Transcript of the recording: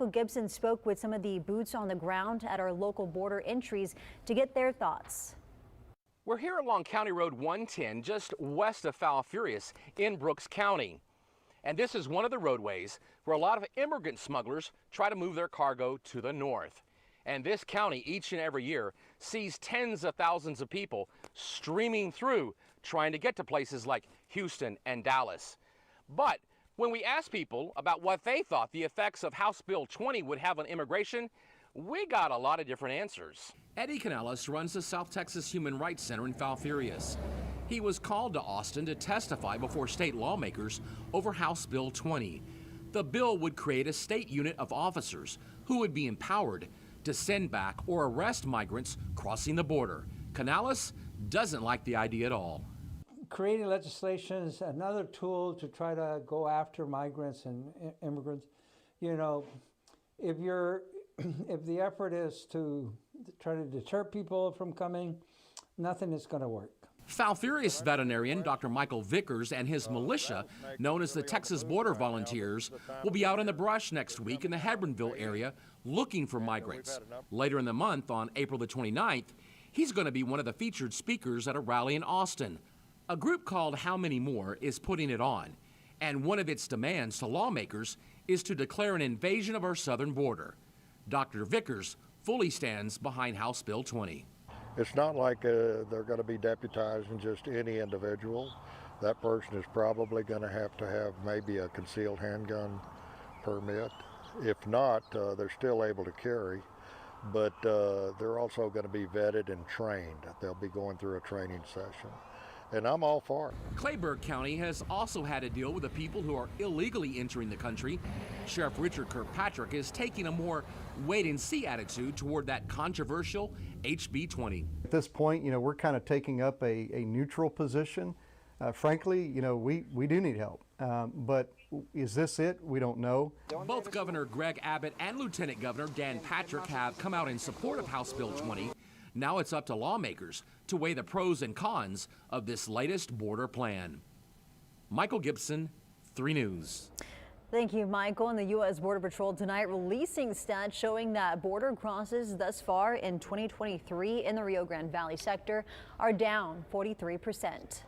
Michael Gibson spoke with some of the boots on the ground at our local border entries to get their thoughts. We're here along County Road 110, just west of Falfurrias in Brooks County. And this is one of the roadways where a lot of immigrant smugglers try to move their cargo to the north. And this county each and every year sees tens of thousands of people streaming through trying to get to places like Houston and Dallas. But when we asked people about what they thought the effects of House Bill 20 would have on immigration, we got a lot of different answers. Eddie Canales runs the South Texas Human Rights Center in Falfurrias. He was called to Austin to testify before state lawmakers over House Bill 20. The bill would create a state unit of officers who would be empowered to send back or arrest migrants crossing the border. Canales doesn't like the idea at all. Creating legislation is another tool to try to go after migrants and immigrants. You know, if the effort is to try to deter people from coming, nothing is going to work. Falfurrias veterinarian Dr. Michael Vickers and his militia, known as the Texas Border Volunteers, will be out in the brush next week in the Hebronville area looking for migrants. Later in the month, on April the 29th, he's going to be one of the featured speakers at a rally in Austin. A group called How Many More is putting it on, and one of its demands to lawmakers is to declare an invasion of our southern border. Dr. Vickers fully stands behind House Bill 20. It's not like they're going to be deputizing just any individual. That person is probably going to have maybe a concealed handgun permit. If not, they're still able to carry, but they're also going to be vetted and trained. They'll be going through a training session. And I'm all for it. Clayburgh County has also had to deal with the people who are illegally entering the country. Sheriff Richard Kirkpatrick is taking a more wait-and-see attitude toward that controversial HB 20. At this point, we're kind of taking up a neutral position. Frankly, we do need help. But is this it? We don't know. Both Governor Greg Abbott and Lieutenant Governor Dan Patrick have come out in support of House Bill 20. Now it's up to lawmakers to weigh the pros and cons of this latest border plan. Michael Gibson, 3 News. Thank you, Michael. And the U.S. Border Patrol tonight releasing stats showing that border crosses thus far in 2023 in the Rio Grande Valley sector are down 43%.